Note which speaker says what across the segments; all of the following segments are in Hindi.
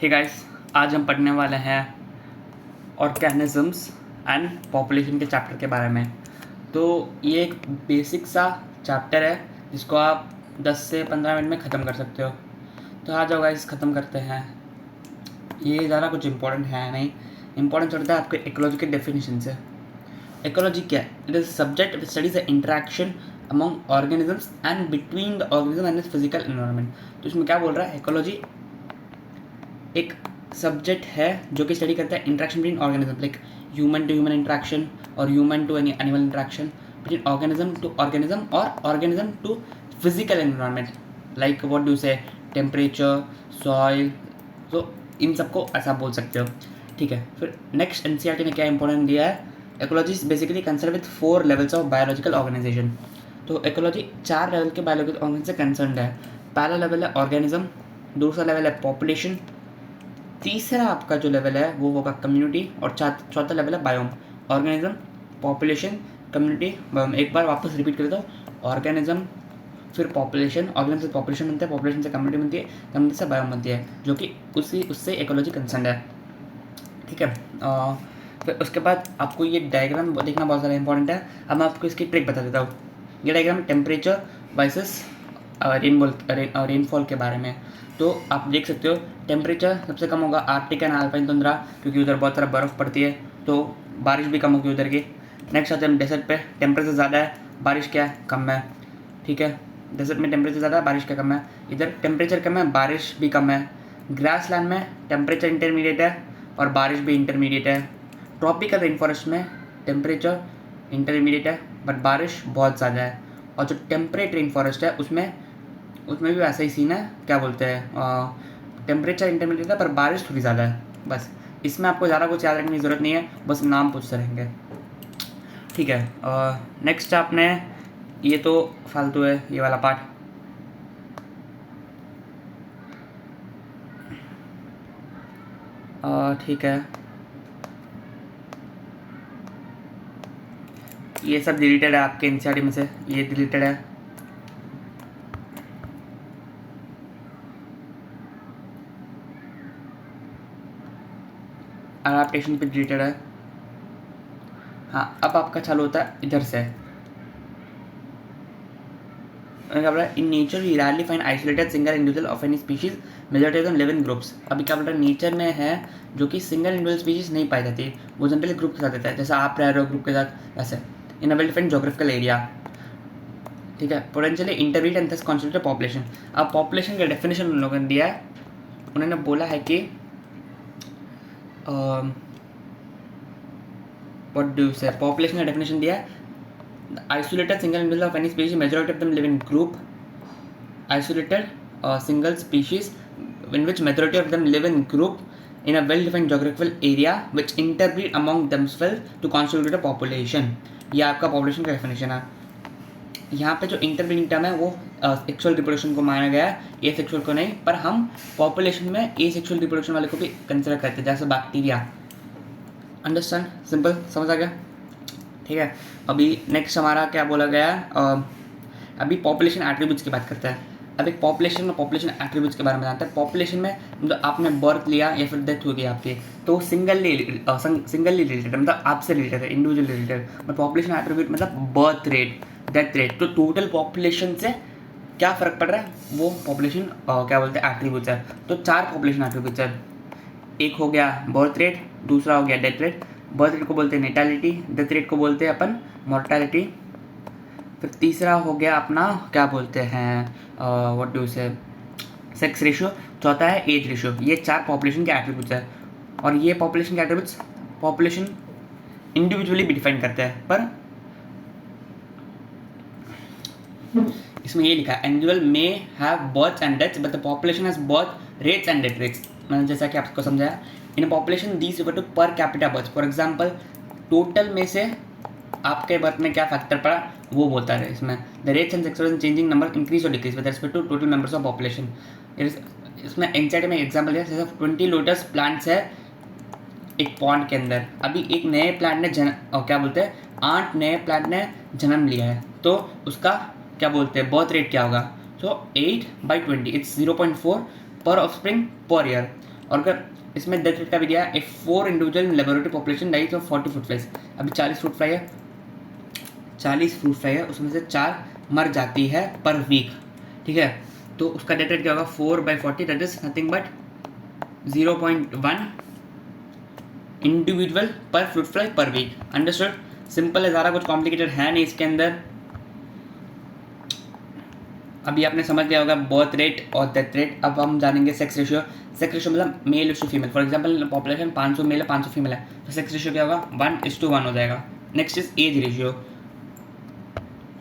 Speaker 1: हे गाइस, आज हम पढ़ने वाले हैं ऑर्गेनिजम्स एंड पॉपुलेशन के चैप्टर के बारे में। तो ये एक बेसिक सा चैप्टर है जिसको आप 10 से 15 मिनट में ख़त्म कर सकते हो। तो आ जाओ गाइस, ख़त्म करते हैं। ये ज़्यादा कुछ इंपॉर्टेंट है नहीं, इंपॉर्टेंट होता है आपके इकोलॉजी के डेफिनेशन से। इकोलॉजी क्या है? It is subject which studies the interaction among organisms and between the organism and it's physical environment. तो इसमें क्या बोल रहा है? इकोलॉजी एक सब्जेक्ट है जो कि स्टडी करता है interaction between organism, like human to human interaction और human to any animal interaction, between organism to organism और organism to physical environment, like what do say temperature, soil. तो इन सबको ऐसा बोल सकते हो, ठीक है। फिर नेक्स्ट एनसीईआरटी ने क्या इंपॉर्टेंट दिया है? Ecology is basically concern with 4 levels of biological organisation. तो इकोलॉजी 4 लेवल के बायोलॉजिकल ऑर्गेनाइजेशन से कंसर्न है। पहला लेवल है ऑर्गेनिज्म, दूसरा लेवल है पॉपुलेशन, तीसरा आपका जो लेवल है वो होगा कम्युनिटी, और चौथा लेवल है biome. Organism, population, community, biome. एक बार वापस रिपीट कर दो, ऑर्गेनिज्म, फिर पॉपुलेशन, ऑर्गेनिज्म से पॉपुलेशन बनती है, पॉपुलेशन से कम्युनिटी बनती है, कम्युनिटी से बायोम बनती है, जो कि उससे इकोलॉजी कंसर्न है, ठीक है। फिर उसके बाद आपको ये डायग्राम देखना बहुत ज़्यादा इंपॉर्टेंट है। अब मैं आपको इसकी ट्रिक बता देता हूँ। ये डायग्राम टेम्परेचर वर्सेस रेनफॉल के बारे में। तो आप देख सकते हो टेम्परेचर सबसे कम होगा आर्कटिक एंड अल्पाइन तुंद्रा, क्योंकि उधर बहुत सारा बर्फ़ पड़ती है, तो बारिश भी कम होगी उधर की। नेक्स्ट आते हैं डेजर्ट पे, टेम्परेचर ज़्यादा है, बारिश क्या है? कम है, ठीक है। डेजर्ट में टेम्परेचर ज़्यादा है, बारिश क्या कम है। इधर टेम्परेचर कम है, बारिश भी कम है। ग्रास लैंड में टेम्परेचर इंटरमीडिएट है और बारिश भी इंटरमीडिएट है। ट्रॉपिकल रेन फॉरेस्ट में टेम्परेचर इंटरमीडिएट है बट बारिश बहुत ज़्यादा है। और जो टेम्परेट रेन फॉरेस्ट है उसमें भी वैसा ही सीन है, क्या बोलते हैं, टेम्परेचर इंटरमीडिएट है पर बारिश थोड़ी ज़्यादा है। बस इसमें आपको ज़्यादा कुछ याद रखने की ज़रूरत नहीं है, बस नाम पूछते रहेंगे, ठीक है। नेक्स्ट आपने, ये तो फालतू है ये वाला पार्ट, ठीक है। ये सब डिलीटेड है आपके एनसीईआरटी में से, ये डिलीटेड है। अडैप्टेशन पे डिलीटेड है। हाँ, अब आपका चालू होता है इधर से। क्या बोला? In nature we rarely find isolated single individual of any species, majority of them live in groups. अभी क्या बोल रहा है? नेचर में है जो कि सिंगल इंडिविजुअल स्पीशीज नहीं पाई जाती, वो जनरली ग्रुप के साथ रहता है, जैसा आप रह रहे हो ग्रुप के साथ, वैसे in a well defined geographical area, ठीक है। Potentially interbreed and thus constitute population. अब पॉपुलेशन का डेफिनेशन उन लोगों ने दिया है, उन्होंने बोला है कि व्हाट डू से पॉपुलेशन का डेफिनेशन दिया है, isolated single individual of any species, majority of them live in group. Isolated single species in which majority of them live in group in a well-defined geographical area which interbreed among themselves to constitute a population. ये आपका पॉपुलेशन का डेफिनेशन है। यहाँ पे जो इंटरब्रीडिंग टर्म है वो सेक्सुअल रिप्रोडक्शन को माना गया है, ए सेक्सुअल को नहीं, पर हम पॉपुलेशन में ए सेक्सुअल रिप्रोडक्शन वाले को भी कंसिडर करते हैं, जैसे बैक्टीरिया। अंडरस्टैंड? सिंपल, समझ आ गया, ठीक है। अभी नेक्स्ट हमारा क्या बोला गया है? अभी पॉपुलेशन एट्रीब्यूट्स की बात करते हैं। अब एक पॉपुलेशन में पॉपुलेशन एट्रीब्यूट्स के बारे में जानते हैं। पॉपुलेशन में मतलब आपने बर्थ लिया या फिर डेथ हो गई आपकी, तो सिंगली रिलेटेड, मतलब आपसे रिलेटेड है, individual related. But population attribute मतलब बर्थ रेट, डेथ रेट, तो टोटल पॉपुलेशन से क्या फ़र्क पड़ रहा है, वो पॉपुलेशन क्या बोलते हैं एट्रीब्यूट्स है। तो 4 पॉपुलेशन एट्रीब्यूट्स है। एक हो गया बर्थ रेट, दूसरा हो गया डेथ रेट। बर्थ रेट को बोलते हैं नेटालिटी, डेथ रेट को बोलते हैं अपन मोर्टालिटी। फिर तीसरा हो गया अपना क्या बोलते हैं, व्हाट डू से सेक्स रेशियो। चौथा है एज रेशियो। ये 4 पॉपुलेशन के एट्रीब्यूट्स है, और ये पॉपुलेशन के एट्रीब्यूट्स पॉपुलेशन इंडिविजुअली भी डिफाइन करते हैं, पर इसमें ये लिखा है individual may have birth and deaths but the population has birth rates and death rates. मैंने जैसा कि आपको समझाया, in population these equal to per capita birth. For example, total में से आपके बर्थ में क्या फैक्टर पड़ा वो बोलता है इसमें। The rates and sexual changing number increase और decrease with respect to total members of population. इसमें एंजाइटी में एग्जाम्पल है, जैसे 20 लोटस प्लांट्स है एक पॉन्ड के अंदर। अभी एक नए प्लांट ने क्या बोलते हैं 8 नए प्लांट ने जन्म लिया है, तो उसका क्या बोलते हैं बर्थ रेट क्या होगा? सो 8/20 इट्स 0.4 पर ऑफस्प्रिंग पर ईयर। और अगर इसमें डेथ रेट का भी दिया है, 4 individual laboratory population dies from 40 fruit flies. अभी 40 फ्रूट फ्लाई है, 40 फ्रूट फ्लाई है, उसमें से 4 मर जाती है पर वीक, ठीक है। तो उसका डेथ रेट क्या होगा, 4/40, that is nothing but 0.1 individual per fruit fly per week. Understood, simple है, ज़्यादा कुछ कॉम्प्लिकेटेड है नहीं इसके अंदर। अभी आपने समझ लिया होगा बर्थ रेट और डेथ रेट। अब हम जानेंगे सेक्स रेशियो। सेक्स रेशियो मतलब male to female. For example population 500 male है 500 फीमेल है, तो सेक्स रेशियो क्या होगा, 1:1 हो जाएगा। Next is age ratio.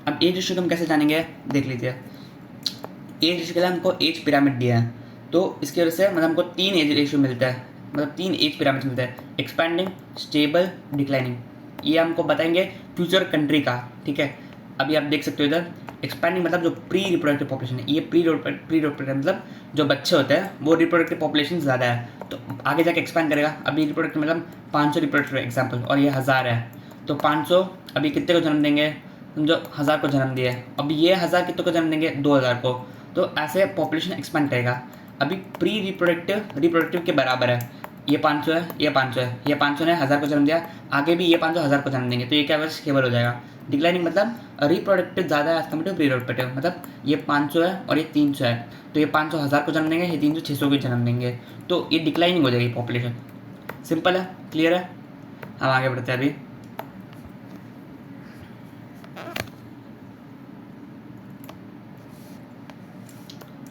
Speaker 1: अब एज रेशियो को हम कैसे जानेंगे, देख लीजिए। एज रेशियो के लिए हमको एज पिरामिड दिया है, तो इसकी वजह से मतलब हमको 3 एज रेशियो मिलता है, मतलब 3 एज पिरामिड मिलता है, एक्सपैंडिंग, स्टेबल, डिक्लाइनिंग। ये हमको बताएंगे फ्यूचर कंट्री का, ठीक है। अभी आप देख सकते हो इधर एक्सपैंडिंग मतलब जो प्री रिप्रोडक्टिव पॉपुलेशन है, ये प्री रिप्रोडक्टिव मतलब जो बच्चे होते हैं वो रिप्रोडक्टिव पॉपुलेशन ज़्यादा है, तो आगे जाके एक्सपैंड करेगा। अभी रिप्रोडक्टिव मतलब 500 रिप्रोडक्टिव एग्जाम्पल, और ये 1000 है, तो 500 अभी कितने को जन्म देंगे, समझो 1000 को जन्म दिए, अभी ये 1000 कितने को जन्म देंगे, 2000 को। तो ऐसे पॉपुलेशन एक्सपैंड करेगा। अभी प्री रिप्रोडक्टिव के बराबर है, ये 500 है, ये 500 है, ये 500 ने 1000 को जन्म दिया, आगे भी ये 500 1000 को जन्म देंगे, तो ये क्या होगा, स्टेबल हो जाएगा। डिक्लाइनिंग मतलब रिप्रोडक्टिव ज़्यादा है as compared to pre reproductive, मतलब ये 500 है और ये 300 है, तो ये 500 1000 को जन्म देंगे, ये 300 600 को जन्म देंगे, तो ये डिक्लाइनिंग हो जाएगी पॉपुलेशन। सिंपल है, क्लियर है। हम आगे बढ़ते हैं अभी।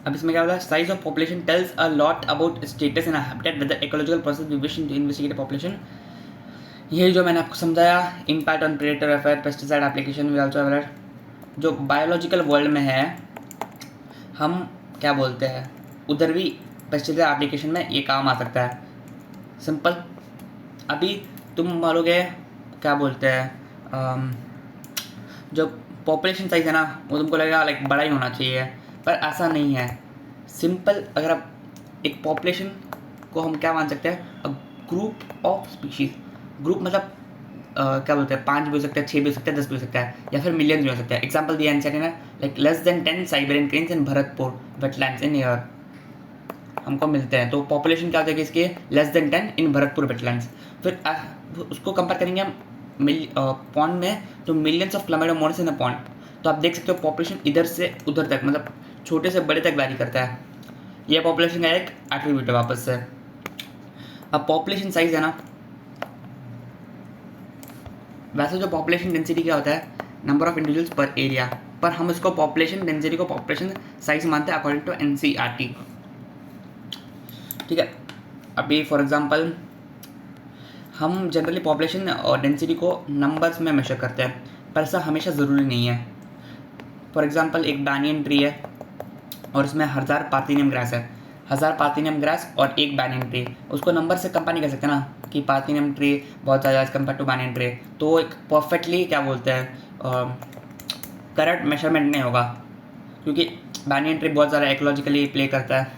Speaker 1: अब इसमें क्या होता है, size of population tells a lot about status in habitat with the ecological process we wish to investigate population. ये जो मैंने आपको समझाया, impact on predator affair, pesticide application, we also aware. जो बायोलॉजिकल वर्ल्ड में है, हम क्या बोलते हैं, उधर भी पेस्टिसाइड एप्लीकेशन में ये काम आ सकता है। सिंपल। अभी तुम बोलोगे क्या बोलते हैं, जो पॉपुलेशन साइज है ना, वो तुमको लगेगा लाइक बड़ा ही होना चाहिए, पर ऐसा नहीं है। सिंपल, अगर आप एक पॉपुलेशन को हम क्या मान सकते हैं, a group of species. Group मतलब क्या बोलते हैं, 5 भी हो सकता है, 6 भी हो सकता है, 10 भी हो सकता है, या फिर मिलियंस भी हो सकता है। एग्जाम्पल दिया एनसीईआरटी ने, like less than 10 Siberian cranes in Bharatpur wetlands in year हमको मिलते हैं। तो पॉपुलेशन क्या हो जाएगी इसकी, less than 10 in Bharatpur wetlands. फिर उसको कंपेयर करेंगे हम पॉन्ड में, तो millions of Chlamydomonas in a pond. तो आप देख सकते हो पॉपुलेशन इधर से उधर तक, मतलब छोटे से बड़े तक वैरी करता है। यह पॉपुलेशन का एक एट्रीब्यूट है वापस से। अब पॉपुलेशन साइज है ना, वैसे जो पॉपुलेशन डेंसिटी क्या होता है, नंबर ऑफ इंडिविजुअल्स पर एरिया, पर हम इसको पॉपुलेशन डेंसिटी को पॉपुलेशन साइज मानते हैं अकॉर्डिंग टू एनसीईआरटी, ठीक है। अभी फॉर एग्जांपल हम जनरली पॉपुलेशन और डेंसिटी को नंबर्स में मेजर करते हैं, पर ऐसा हमेशा ज़रूरी नहीं है। फॉर एग्जांपल एक बैनियन ट्री है और उसमें 1000 पार्थिनियम ग्रास है, 1000 पार्थिनियम ग्रास और एक बैनियन ट्री, उसको नंबर से कंपेयर नहीं कर सकते ना कि पार्थिनियम ट्री बहुत ज़्यादा as compared to banyan tree, तो एक परफेक्टली क्या बोलते हैं करेक्ट मेजरमेंट नहीं होगा, क्योंकि बैनियन ट्री बहुत ज़्यादा इकोलॉजिकली प्ले करता है,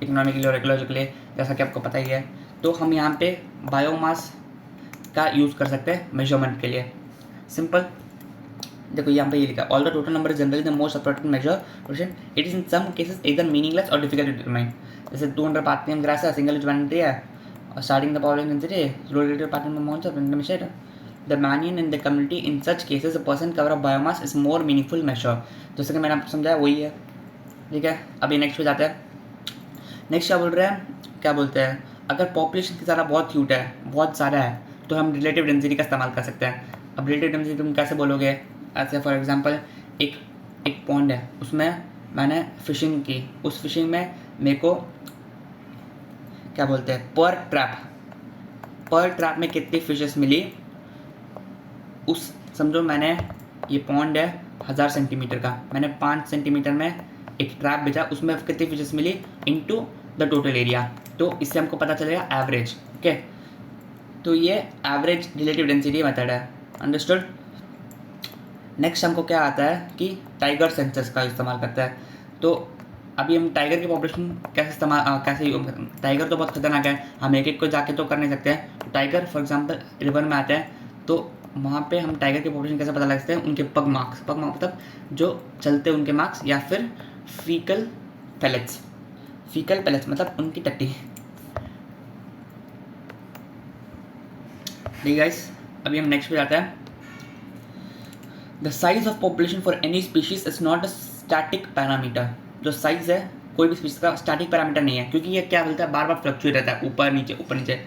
Speaker 1: इकोनॉमिकली और इकोलॉजिकली, जैसा कि आपको पता ही है। तो हम यहाँ पे बायोमास का यूज़ कर सकते हैं मेजरमेंट के लिए। सिंपल, देखो यहाँ पे ये लिखा, all the total number is generally the most appropriate measure, it is in some cases इधर मीनिंगलेस और डिफिकल्ट टू डिटरमाइन। जैसे 200 पार्थिनियम ग्रास है, सिंगल वन ट्री है, और starting the population density related parthenium amount of intermediate the मैनियन in the community, in such cases a person cover of biomass is more meaningful measure. जैसे कि मैंने आपको समझाया वही है, ठीक है। अभी नेक्स्ट पे जाते हैं। नेक्स्ट क्या बोल रहे हैं, क्या बोलते हैं, अगर पॉपुलेशन की ज़्यादा बहुत ह्यूट है, बहुत ज़्यादा है, तो हम रिलेटिव डेंसिटी का इस्तेमाल कर सकते हैं। अब रिलेटिव डेंसिटी तुम कैसे बोलोगे, ऐसे फॉर एग्जांपल एक पॉन्ड है, उसमें मैंने फ़िशिंग की, उस फिशिंग में मेरे को क्या बोलते हैं, पर ट्रैप में कितनी फिशेस मिली, उस समझो मैंने ये पॉन्ड है 1000 सेंटीमीटर का, मैंने 5 सेंटीमीटर में एक ट्रैप भेजा, उसमें कितनी फिशेस मिली इनटू द टोटल एरिया, तो इससे हमको पता चलेगा एवरेज, ओके। तो ये एवरेज रिलेटिव डेंसिटी मेथड है, अंडरस्टूड। नेक्स्ट हमको क्या आता है कि टाइगर सेंसस का इस्तेमाल करता है। तो अभी हम टाइगर की पॉपुलेशन कैसे टाइगर तो बहुत खतरनाक है, हम एक को जाके तो कर नहीं सकते हैं। तो टाइगर फॉर एग्जांपल रिवर में आते हैं, तो वहाँ पे हम टाइगर की पॉपुलेशन कैसे पता लग सकते हैं, उनके पग मार्क्स मतलब जो चलते उनके मार्क्स, या फिर फीकल पैलेट्स मतलब उनकी टट्टी, ठीक है गाइस, अभी हम नेक्स्ट पे जाते हैं। The size of population for any species is not a static parameter. जो साइज है कोई भी स्पीशीज का स्टैटिक पैरामीटर नहीं है, क्योंकि ये क्या बोलता है, बार बार फ्लक्चुएट रहता है, ऊपर नीचे ऊपर नीचे।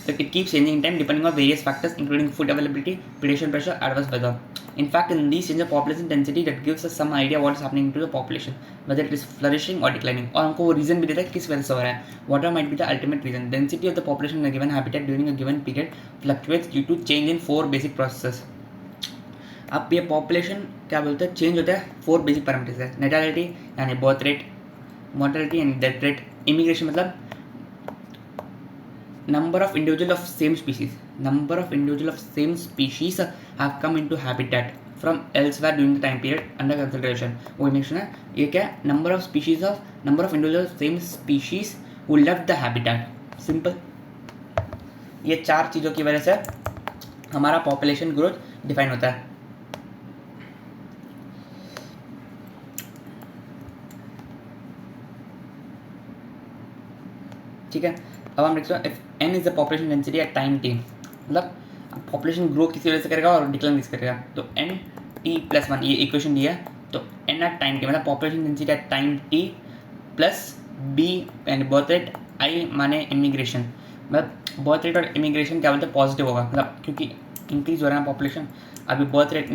Speaker 1: So it keeps changing in time depending on various factors including food availability, predation pressure, adverse weather. In fact, in these changes of population density that gives us some idea what is happening to the population, whether it is flourishing or declining. और हमको वो रीजन भी देता है किस वजह से हो रहा है. Whatever might be the ultimate reason. Density of the population in a given habitat during a given period fluctuates due to change in 4 basic processes. अब ये पॉपुलेशन क्या बोलते हैं, चेंज होता है 4 बेसिक पैरामीटर्स है। नेटालिटी यानी बर्थ रेट, मोर्टेलिटी यानी डेथ रेट, इमिग्रेशन मतलब number of individual of same species have come into habitat from elsewhere during the time period under consideration. वो इमिग्रेशन है, ये क्या है, number of individual of same species who left the habitat. Simple, ये 4 चीज़ों की वजह से हमारा पॉपुलेशन ग्रोथ डिफाइन होता है। ठीक है, अब हम देखते हैं if n is the population density at time t, मतलब पॉपुलेशन ग्रो किसी वजह से करेगा और डिक्लाइन किस करेगा, तो n t+1 ये इक्वेशन दिया है। तो n एट टाइम t मतलब population density at time t plus b यानी बर्थ रेट, i माने इमिग्रेशन, मतलब बर्थ रेट और इमिग्रेशन क्या बोलते हैं, पॉजिटिव होगा, मतलब क्योंकि इंक्रीज हो रहा है पॉपुलेशन। अभी बर्थ रेट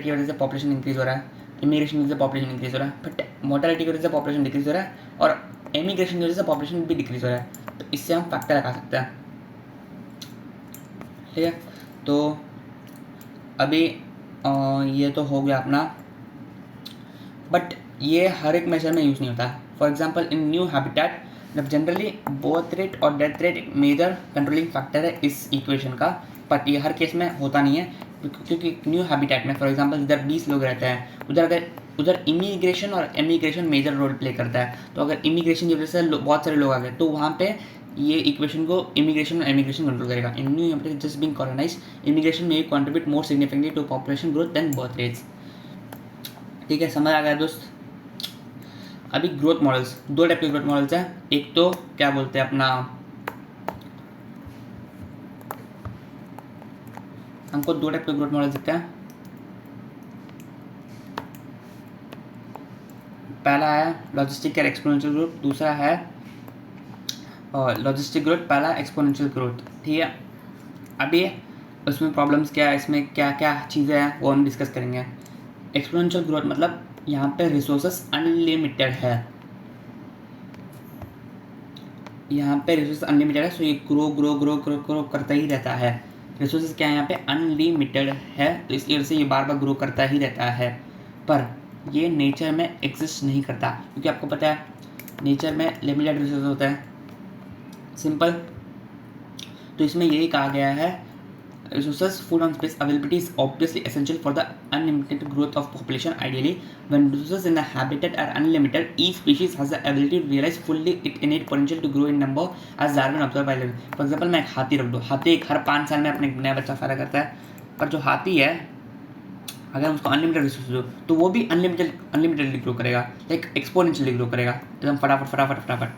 Speaker 1: की वजह से पॉपुलेशन इंक्रीज हो रहा है, इमिग्रेशन की वजह से पॉपुलेशन इंक्रीज हो रहा है, बट मोर्टेलिटी की वजह से पॉपुलेशन डिक्रीज हो रहा है और इमिग्रेशन की वजह से पॉपुलेशन भी डिक्रीज हो रहा है। तो इससे हम फैक्टर लगा सकते हैं। ठीक है, तो अभी ये तो हो गया अपना, बट ये हर एक मेजर में यूज़ नहीं होता। For example in new habitat मतलब जनरली बर्थ रेट और डेथ रेट एक मेजर कंट्रोलिंग फैक्टर है इस इक्वेशन का, बट ये हर केस में होता नहीं है, क्योंकि न्यू हैबिटेट में फॉर एग्जांपल जिधर 20 लोग रहते हैं उधर इमिग्रेशन और एमिग्रेशन मेजर रोल प्ले करता है। तो अगर इमिग्रेशन की वजह से बहुत सारे लोग आ गए तो वहाँ पे ये इक्वेशन को इमिग्रेशन और एमिग्रेशन कंट्रोल करेगा। In new habitat just being colonised, immigration में contribute more significantly to population growth than birth rates. ठीक है, समझ आ गया दोस्त। अभी ग्रोथ मॉडल्स, 2 टाइप के ग्रोथ मॉडल्स हैं। एक तो क्या बोलते हैं अपना, हमको 2 टाइप के ग्रोथ मॉडल दिखते हैं। पहला है लॉजिस्टिक या एक्सपोनेंशियल ग्रोथ, दूसरा है लॉजिस्टिक ग्रोथ, पहला एक्सपोनेंशियल ग्रोथ। ठीक है, अभी उसमें प्रॉब्लम्स क्या है, इसमें क्या क्या चीज़ें हैं वो हम डिस्कस करेंगे। एक्सपोनेंशियल ग्रोथ मतलब यहाँ पे रिसोर्सेस अनलिमिटेड है, यहाँ पे रिसोर्स अनलिमिटेड है, सो ये ग्रो करता ही रहता है। रिसोर्सेज क्या है यहाँ पे, अनलिमिटेड है, तो इसकी वजह से ये बार बार ग्रो करता ही रहता है, पर ये नेचर में एग्जिस्ट नहीं करता, क्योंकि आपको पता है नेचर में लिमिटेड रिसोर्स होता है। सिंपल, तो इसमें यही कहा गया है resources, food and space availability is obviously essential for the unlimited growth of population. Ideally, when resources in a habitat are unlimited, each species has the ability to realize fully its innate potential to grow in number, as Darwin observed by Darwin. For example, मैं एक हाथी रख दूँ, हाथी हर 5 साल में अपने नया बच्चा पैदा करता है, पर जो हाथी है अगर उसको अनलिमिटेड रिसोर्स दो तो वो भी अनलिमिटेडली ग्रो करेगा, लाइक एक्सपोनेंशियली ग्रो करेगा, एकदम फटाफट।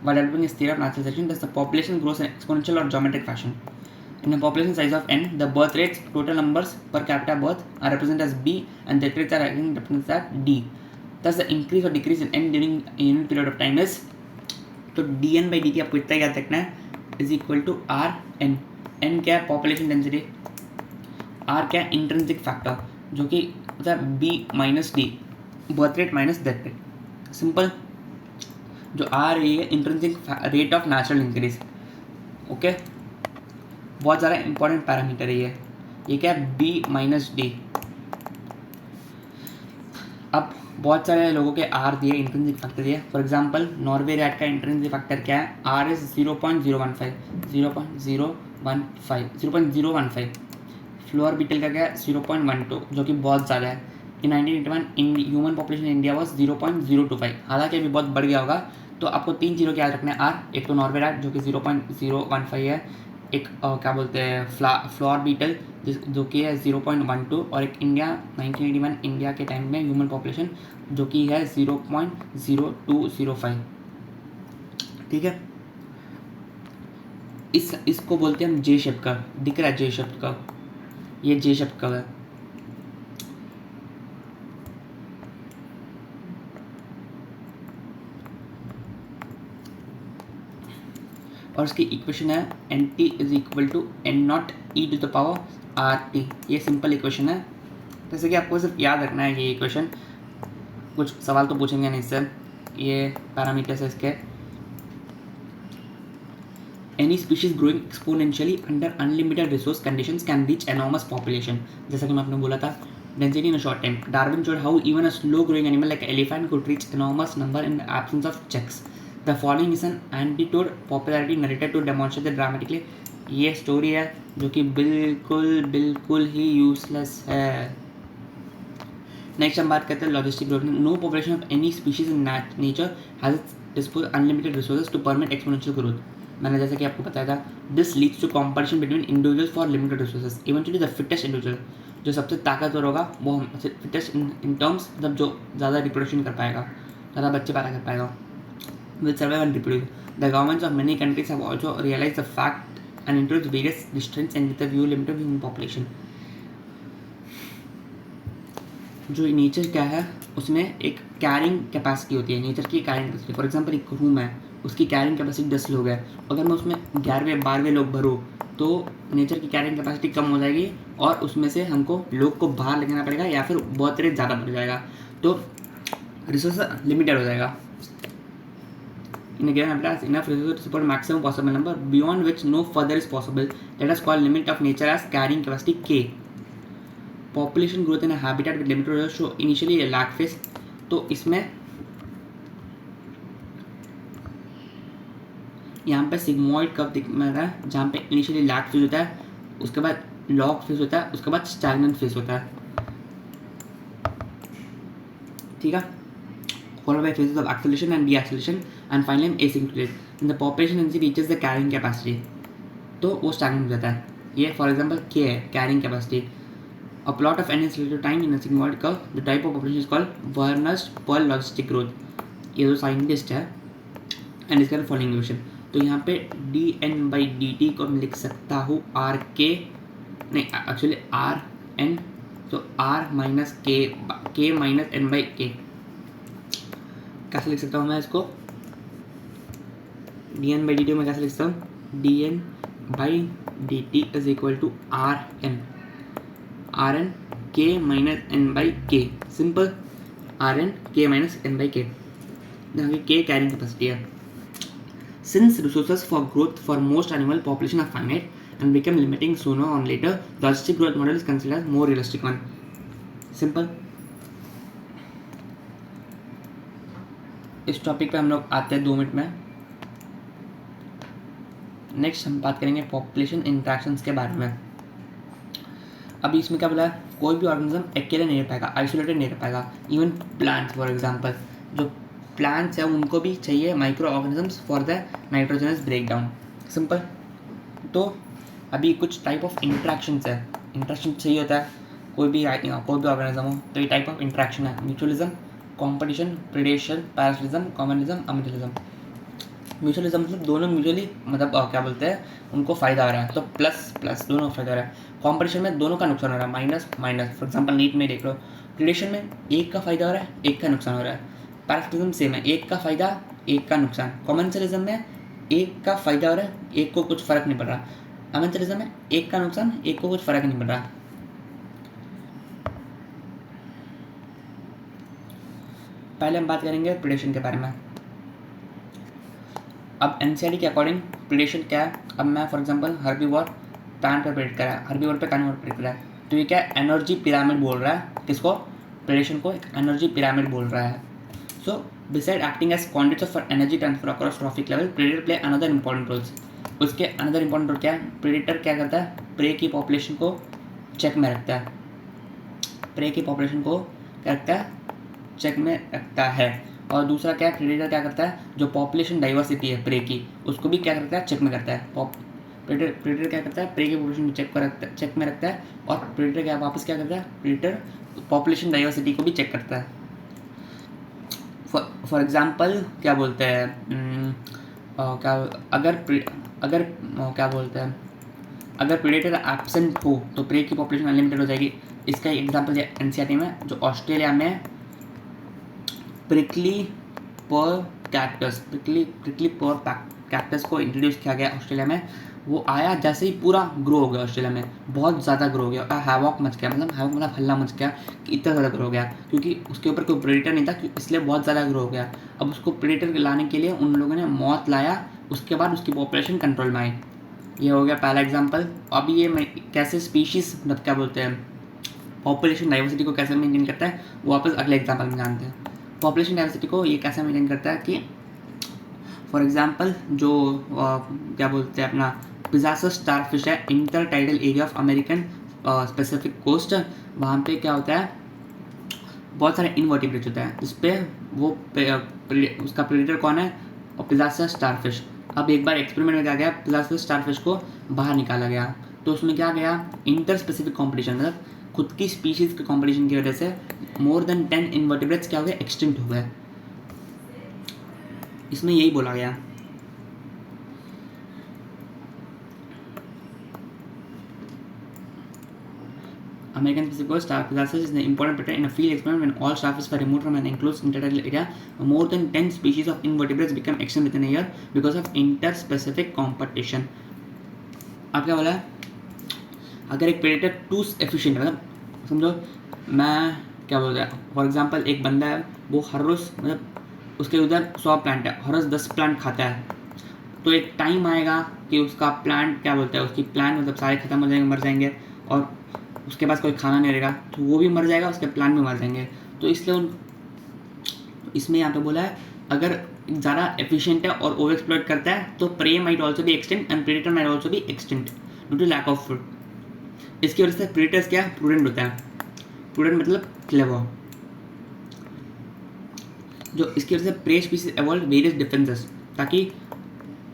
Speaker 1: While developing his theory of naturalization, thus the population grows in exponential or geometric fashion. In a population size of n, the birth rates, total numbers per capita birth are represented as b, and death rates are represented as d. Thus, the increase or decrease in n during a unit period of time is, तो dn by dt आपको इतना याद रखना है, is equal to r n. n क्या है, population density, r क्या है, intrinsic factor, जो कि होता है b minus d, birth rate minus death rate. Simple, जो आर है intrinsic rate of natural increase. Okay, बहुत ज़्यादा इंपॉर्टेंट पैरामीटर है ये क्या है, बी माइनस डी। अब बहुत सारे लोगों के आर दिए, इंट्रिंसिक फैक्टर दिए। फॉर एग्जांपल नॉर्वे रैट का इंट्रिंसिक फैक्टर क्या है, आर इज 0.015। फ्लोर बीटल का क्या है 0.12, जो कि बहुत ज़्यादा है। इन 1981 ह्यूमन पॉपुलेशन इंडिया वॉज 0.025, हालांकि अभी बहुत बढ़ गया होगा। तो आपको 3 चीज़ों के याद रखना है आर, एक तो नॉर्वे रैट जो कि 0.015 है, एक क्या बोलते हैं फ्लोर बीटल जो कि है 0.12, और एक इंडिया 1981 इंडिया के टाइम में ह्यूमन पॉपुलेशन जो कि है 0.0205। ठीक है, इसको बोलते हैं हम जे शेप का, दिख रहा है जे शेप का, ये जे शेप का है। और इसकी इक्वेशन है N T is equal to N nought e to the power r t. ये सिंपल इक्वेशन है, जैसे कि आपको सिर्फ याद रखना है ये इक्वेशन, कुछ सवाल तो पूछेंगे नहीं इससे। ये पैरामीटर्स है इसके। Any species growing exponentially under unlimited resource conditions can reach enormous population. जैसा कि मैं आपने बोला था, density in a short time. Darwin showed how even a slow-growing animal like elephant could reach enormous number in the absence of checks. The following is an anecdote popularity narrated to demonstrate that dramatically. ये स्टोरी है जो कि बिल्कुल ही यूजलेस है। नेक्स्ट हम बात करते हैं logistic growth. No population of any species in nature has dispose unlimited resources to permit exponential growth. मैंने जैसे कि आपको बताया था, this leads to competition between individuals for limited resources. Eventually the fittest individual, जो सबसे ताकतवर होगा वो फिटेस्ट इन टर्म्स, मतलब जो ज़्यादा रिप्रोडक्शन कर पाएगा, ज़्यादा बच्चे पैदा कर पाएगा, will survive and reproduce. The governments of many countries have also realised the fact and introduced various restrictions and with the view limited human population. जो नेचर क्या है, उसमें एक कैरिंग कैपेसिटी होती है, नेचर की कैरिंग कैपेसिटी। फॉर एग्जांपल एक रूम है, उसकी कैरिंग कैपेसिटी 10 लोग है, अगर मैं उसमें 11वें-12वें लोग भरूँ तो नेचर की कैरिंग कैपेसिटी कम हो जाएगी और उसमें से हमको लोग को बाहर लेना पड़ेगा या फिर बहुत रेट ज़्यादा बढ़ जाएगा, तो रिसोर्स लिमिटेड हो जाएगा। In a given habitat, enough resources to support maximum possible number beyond which no further is possible. Let us call limit of nature as carrying capacity K. Population growth in a habitat with limited resources show initially a lag phase. तो इसमें यहाँ पे सिग्मोइड कर्व दिख रहा है, जहाँ पे इनिशियली लैग फेज होता है, उसके बाद लॉग फेज होता है, उसके बाद स्टैग्नेंट फेज होता है। ठीक है, followed by phases of acceleration and deceleration and finally asynchrotous. When the population density reaches the carrying capacity, तो वो stagnant हो जाता है। ये for example K है, carrying capacity. A plot of n is relative time in a sigmoid curve. The type of population is called Werner's-Pearl logistic growth. ये जो साइंटिस्ट है एंड इसका फॉलोइंग इक्वेशन। तो यहाँ पे dn/dt को मैं लिख सकता हूँ rk, नहीं एक्चुअली rn, तो r minus k minus n/k। कैसे लिख सकता हूँ मैं इसको, dn/dt में कैसे लिख सकता हूँ, dn/dt is equal to rn k minus n/k। Simple, rn k minus n/k, जहाँ की k कैरिंग कैपेसिटी है। Since resources for growth for most animal population are finite and become limiting sooner or later, the logistic growth model is considered as more realistic one. Simple. इस टॉपिक पे हम लोग आते हैं 2 मिनट में। नेक्स्ट हम बात करेंगे पॉपुलेशन इंट्रैक्शंस के बारे में। अभी इसमें क्या बोला है, कोई भी ऑर्गेनिज्म अकेले नहीं रह पाएगा, आइसोलेटेड नहीं रह पाएगा। इवन प्लांट्स, फॉर एग्जांपल जो प्लांट्स है उनको भी चाहिए micro organisms for the nitrogenous breakdown. Simple. तो अभी कुछ टाइप ऑफ इंट्रैक्शंस है, इंट्रैक्शन चाहिए होता है कोई भी ऑर्गेनिज्म हो, तो ये टाइप ऑफ इंट्रैक्शन है, mutualism, competition, predation, parasitism, commensalism, amensalism. Mutualism मतलब दोनों म्यूचुअली, मतलब क्या बोलते हैं, उनको फ़ायदा हो रहा है, तो प्लस प्लस दोनों फ़ायदा हो रहा है। कॉम्पिटिशन में दोनों का नुकसान हो रहा है, minus minus. For example NEET में देख लो, प्रेडेशन में एक का फ़ायदा हो रहा है, एक का नुकसान हो रहा है। पैरासिटिज्म सेम है, एक का फ़ायदा एक का नुकसान। कॉमनिज्म में एक का फ़ायदा हो रहा है, एक को कुछ फ़र्क नहीं पड़ रहा। अम्यूचुअलिज्म में एक का नुकसान, एक को कुछ फ़र्क नहीं पड़ रहा। पहले हम बात करेंगे प्रेडेशन के बारे में। अब एनसीईआरटी के अकॉर्डिंग प्रेडेशन क्या है। अब मैं फॉर एग्जांपल हर्बीवोर प्लांट पर प्रेडिक्ट कर रहा है, हर्बीवोर पे कार्निवोर प्रेडिक्ट कर रहा है, तो ये क्या एनर्जी पिरामिड बोल रहा है, किसको, प्रेडेशन को एक एनर्जी पिरामिड बोल रहा है। So besides acting as conduits for energy transfer across trophic level, predator play another important roles. उसके अनदर इंपॉर्टेंट रोल क्या है, प्रेडेटर क्या करता है, प्रे की पॉपुलेशन को चेक में रखता है, प्रे की पॉपुलेशन को क्या रखता है, चेक में रखता है। और दूसरा क्या है, प्रेडेटर क्या करता है, जो पॉपुलेशन डाइवर्सिटी है प्रे की, उसको भी क्या करता है, चेक में करता है। प्रेडेटर क्या करता है, प्रे की पॉपुलेशन चेक में रखता है, और प्रेडेटर क्या वापस क्या करता है, प्रेडेटर पॉपुलेशन डाइवर्सिटी को भी चेक करता है। फॉर एग्जांपल क्या बोलते हैं, क्या अगर अगर क्या बोलते हैं, अगर प्रेडेटर एब्सेंट हो तो प्रे की पॉपुलेशन अनलिमिटेड हो जाएगी। इसका एग्जांपल है एनसीईआरटी में, जो ऑस्ट्रेलिया में प्रिकली पर कैक्टस को इंट्रोड्यूस किया गया ऑस्ट्रेलिया में। वो आया जैसे ही पूरा ग्रो हो गया ऑस्ट्रेलिया में, बहुत ज़्यादा ग्रो हो गया, हैवॉक मच गया, मतलब हैवॉक मतलब हल्ला मच गया कि इतना ज़्यादा ग्रो हो गया, क्योंकि उसके ऊपर कोई प्रेडेटर नहीं था, इसलिए बहुत ज़्यादा ग्रो हो गया। अब उसको प्रेडेटर लाने के लिए उन लोगों ने मौत लाया, उसके बाद उसकी पॉपुलेशन कंट्रोल में आई। ये हो गया पहला एग्जाम्पल। अभी ये कैसे स्पीशीज़ मतलब क्या बोलते हैं, पॉपुलेशन डाइवर्सिटी को कैसे मेंटेन करता है, वो वापस अगले एग्जाम्पल में जानते हैं। पॉपुलेशन डाइवर्सिटी को ये कैसे मेंटेन करता है कि फॉर एग्जांपल जो क्या बोलते हैं अपना पिज़ासस स्टारफिश है, intertidal area of American specific coast, वहाँ पे क्या होता है, बहुत सारे इनवर्टिब्रेट्स होते हैं, जिस पे वो उसका प्रेडेटर कौन है, और पिज़ासस स्टारफिश। अब एक बार एक्सपेरिमेंट में क्या गया, पिज़ासस स्टारफिश को बाहर निकाला गया, तो उसमें क्या गया, इंटर स्पेसिफिक कॉम्पिटिशन, मतलब खुद की स्पीशीज़ के कॉम्पिटिशन की वजह से मोर देन 10 इनवर्टिब्रेट्स क्या हो गए, एक्सटिंक्ट हो गए। इसमें यही बोला गया। American physical star Pegasus is an important predator in a field experiment when all starfish were removed from an enclosed intertidal area. More than 10 species of invertebrates become extinct within a year because of interspecific competition. अब क्या बोला है, अगर एक प्रेडेटर टू एफिशिएंट, मतलब समझो मैं क्या बोल रहा है, फॉर एग्जांपल एक बंदा है, वो हर रोज़ मतलब उसके उधर 100 प्लांट है, हर रोज़ 10 प्लांट खाता है, तो एक टाइम आएगा कि उसका प्लांट क्या बोलते हैं, उसकी प्लांट मतलब सारे खत्म हो जाएंगे, मर जाएंगे, और उसके पास कोई खाना नहीं रहेगा, तो वो भी मर जाएगा, उसके प्लांट भी मर जाएंगे। तो इसलिए इसमें यहाँ पे बोला है, अगर ज़्यादा एफिशिएंट है और ओवर एक्सप्लॉइट करता है तो prey might also be extinct and predator might also be extinct due to lack of food. इसकी वजह से प्रेडेटर्स क्या प्रूडेंट होता है, प्रूडेंट मतलब क्लेवर, जो इसकी वजह से prey species evolve various differences, ताकि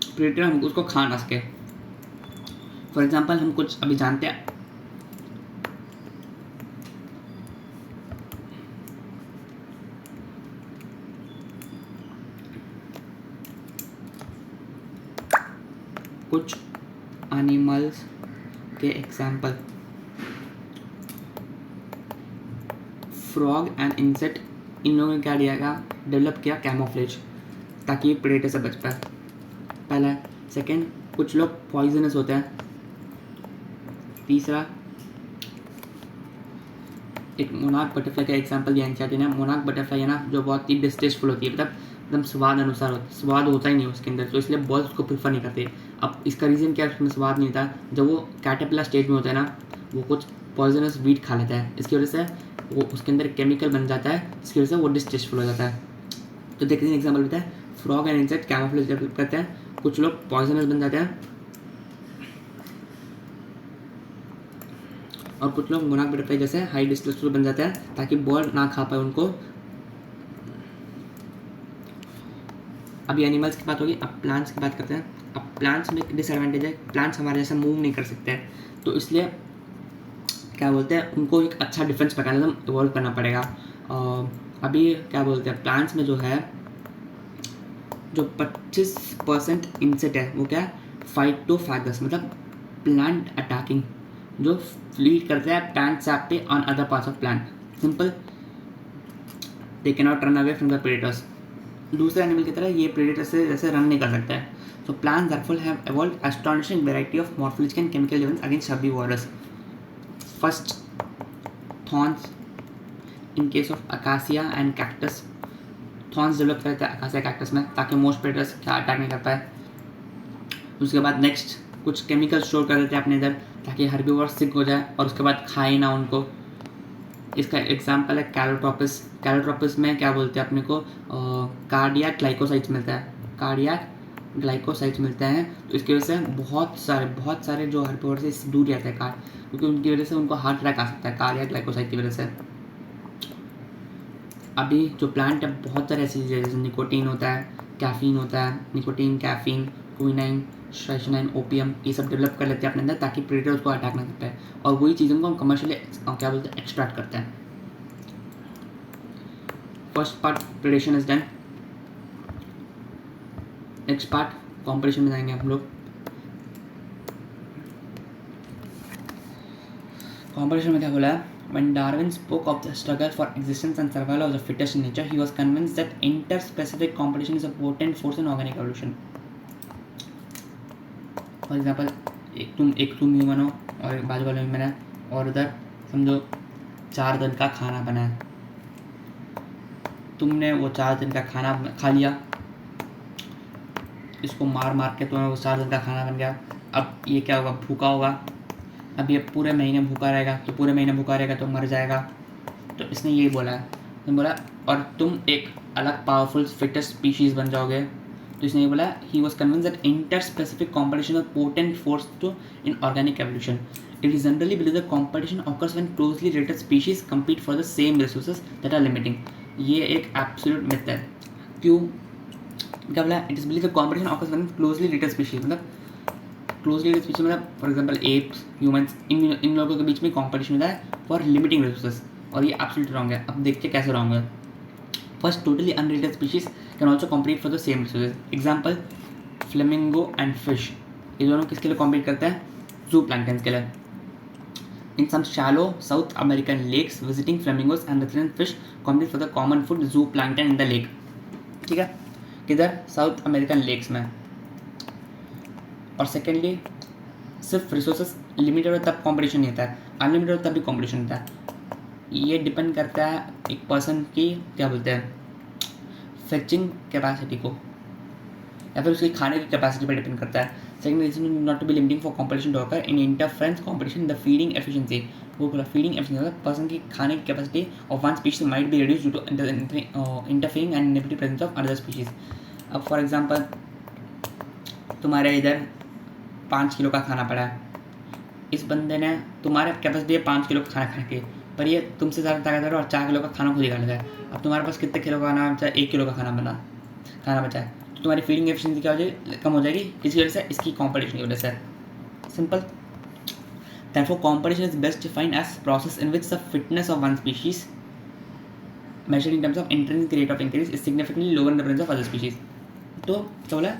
Speaker 1: प्रेडेटर हम उसको खा ना सके। फॉर एग्जांपल हम कुछ अभी जानते हैं, कुछ एनिमल्स के एग्जांपल, फ्रॉग एंड इंसेक्ट, इन लोगों ने क्या डेवलप किया कैमोफ्लेज, ताकि प्रेडेटर से बच पाए, पहला। सेकंड, कुछ लोग पॉइजनस होते हैं। तीसरा, एक मोनार्क बटरफ्लाई का एग्जांपल दिया एनसीईआरटी ने। मोनार्क बटरफ्लाई है ना, जो बहुत ही डिस्टेस्टफुल होती है, मतलब एकदम स्वाद अनुसार स्वाद होता ही नहीं उसके अंदर, तो इसलिए बॉयज़ उसको प्रीफर नहीं करते। अब इसका रीज़न क्या है, उसमें स्वाद नहीं था, जब वो कैटरपिलर स्टेज में होता है ना, वो कुछ पॉइजनस वीट खा लेता है, इसकी वजह से वो उसके अंदर केमिकल बन जाता है, इसकी वजह से वो डिस्टेस्टफुल हो जाता है। तो देखते हैं एग्जाम्पल होता है, frog and insect camouflage develop करते हैं, कुछ लोग पॉइजनस बन जाते हैं, और कुछ लोग मोनार्क बटरफ्लाई जैसे हाई डिस्टेस्टफुल बन जाते हैं, ताकि बॉल ना खा पाए उनको। अभी एनिमल्स की बात होगी, अब प्लांट्स की बात करते हैं। अब प्लांट्स में एक डिसएडवांटेज है, प्लांट्स हमारे जैसे मूव नहीं कर सकते हैं, तो इसलिए क्या बोलते हैं, उनको एक अच्छा डिफेंस मैकेनिज्म इवॉल्व करना पड़ेगा। अभी क्या बोलते हैं, प्लांट्स में जो है, जो 25% इंसेक्ट है, वो क्या है, फाइटोफैगस, मतलब प्लांट अटैकिंग, जो फ्लीट करते हैं प्लांट सैप पे on other parts of plant. Simple, they can not run away from the predators. दूसरे एनिमल की तरह ये प्रेडेटर से जैसे रन नहीं कर सकता है। सो प्लांट्स दैटफुल have evolved astonishing variety of morphological and chemical difference against herbivores. First, thorns in case of acacia and cactus. Thorns develop करते हैं अकासिया कैक्टस में, ताकि मोस्ट प्रेडेटर्स क्या अटैक नहीं कर पाए। उसके बाद नेक्स्ट, कुछ केमिकल स्टोर कर देते हैं अपने इधर, ताकि हर्बीवोर सिक हो जाए और उसके बाद खाए ना उनको। इसका एग्जांपल है कैलोट्रोपिस। कैलोट्रोपिस में क्या बोलते हैं अपने को, कार्डियक ग्लाइकोसाइट्स मिलता है, कार्डियक ग्लाइकोसाइट्स मिलते हैं। तो इसकी वजह से बहुत सारे जो हर्बीवोर से दूर रहते हैं कार, क्योंकि उनकी वजह से उनको हार्ट अटैक आ सकता है कार्डियक ग्लाइकोसाइट की वजह से। अभी जो प्लांट है, बहुत सारे ऐसी चीज़ें जैसे निकोटीन होता है, कैफीन होता है, निकोटीन, कैफीन, क्विनाइन, स्ट्राइशनाइन, ओपियम, ये सब डेवलप कर लेते हैं अपने अंदर, ताकि प्रेडेटर उसको अटैक ना कर पाए, और वही चीज़ों को हम कमर्शियली क्या बोलते हैं, एक्सट्रैक्ट करते हैं। First part predation is done. Next part competition में जाएंगे हम लोग। कॉम्पिटिशन में क्या बोला है? When Darwin spoke of the struggle for existence and survival of the fittest in nature, he was convinced that interspecific competition is a potent force in organic evolution. For example, एक तुम ह्यूमन हो और बाजू वाला ह्यूमन है, और उधर समझो 4 दिन का खाना बना है। तुमने वो 4 दिन का खाना खा लिया, इसको मार के तुम्हें वो 4 दिन का खाना बन गया। अब ये क्या होगा? भूखा होगा। अब ये पूरे महीने भूखा रहेगा, तो पूरे महीने भूखा रहेगा तो मर जाएगा। तो इसने यही बोला है, तुम बोला और तुम एक अलग पावरफुल फिटेस्ट स्पीशीज़ बन जाओगे। तो इसने ये बोला, he was convince that interspecific competition of potent force to in organic evolution. It is generally believe the competition occurs when closely related species compete for the same resources that are limiting. ये एक एब्सोल्यूट मिथ है। क्यों? क्या बोला? It is believe the competition occurs when closely related species, मतलब क्लोजली रिलेटेड स्पीशीज मतलब फॉर एग्जाम्पल एप्स, ह्यूमंस, इन लोगों के बीच में कॉम्पिटिशन होता है फॉर लिमिटिंग रिसोर्सेज, और ये एब्सोल्यूट रॉन्ग है। अब देखते कैसे रॉन्ग है। First, totally unrelated species can also compete for the same resources. Example, flamingo and fish, ये दोनों किसके लिए कॉम्पीट करते हैं? जू प्लैंक्टन्स के लिए। In some shallow South American lakes, visiting flamingos and resident fish compete for the common food zooplankton in the lake. ठीक है, किधर? साउथ अमेरिकन लेक्स में। और सेकेंडली, सिर्फ रिसोर्सेज लिमिटेड हो तब कॉम्पिटिशन नहीं होता है, अनलिमिटेड हो तब भी कॉम्पिटिशन होता है। ये डिपेंड करता है एक पर्सन की, क्या बोलते हैं, फेचिंग कैपेसिटी को, या फिर उसकी खाने की कैपेसिटी पर डिपेंड करता है। Second reason not to be limiting for competition to occur in interference competition the feeding efficiency. वो बोला फीडिंग एफिशिएंसी मतलब पर्सन की खाने की capacity of one species might be reduce due to interfering and negative presence of other species. अब फॉर एग्जांपल, तुम्हारे इधर 5 किलो का खाना पड़ा है, इस बंदे ने, तुम्हारे कैपेसिटी है 5 किलो का खाना खाने की, पर ये तुमसे ज़्यादा ताकतवर और 4 किलो का खाना खुद ही खा लेता है। अब तुम्हारे पास कितने किलो का खाना बचा है? 1 किलो का खाना बचा है, तो तुम्हारी फीडिंग एफिशिएंसी क्या हो जाएगी? कम हो जाएगी। किसकी वजह से? इसकी कॉम्पिटिशन की वजह से। Simple. Therefore, competition is best defined as process in which the fitness of one species, measured in terms of intrinsic rate of increase, is significantly lower in the presence of other species. तो क्या बोला?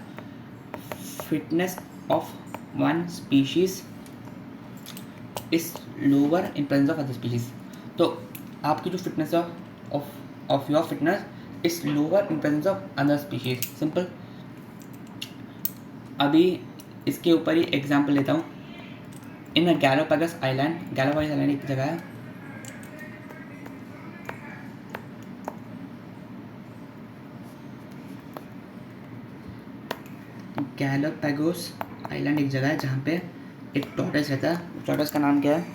Speaker 1: Fitness of one species is lower in presence of other species. तो आपकी जो fitness of your fitness is lower in presence of other species. Simple. अभी इसके ऊपर ही एग्जाम्पल लेता हूँ। इन गैलोपागस आइलैंड एक जगह है, गैलोपागोस आइलैंड एक जगह है जहाँ पे एक टॉर्टोइस रहता है। टॉर्टोइस का नाम क्या है?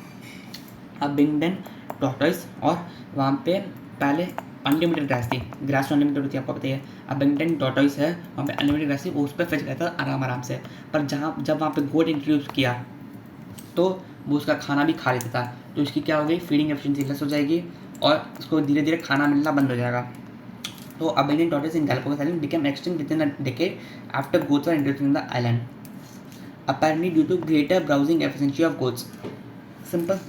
Speaker 1: अबिंगडन टॉर्टोइस। और वहाँ पे पहले अनलिमिटेड ग्रास थी, ग्रास अनलिमिटेड होती है, आपको पता ही है। अबिंगडन टॉर्टोइस है, वहाँ पे अनलिमिटेड ग्रास थी, वो उस पर फिश रहता था आराम से। पर जब वहाँ पे गोट इंट्रोड्यूस किया तो वो उसका खाना भी खा लेता था, तो इसकी क्या हो गई? फीडिंग एफिशिएंसी लेस हो जाएगी और उसको धीरे धीरे खाना मिलना बंद हो जाएगा। तो अबिंगडन tortoise in Galapagos island became extinct with in a decade after goats were introduced in the island, apparently due to greater browsing efficiency of goats. Simple.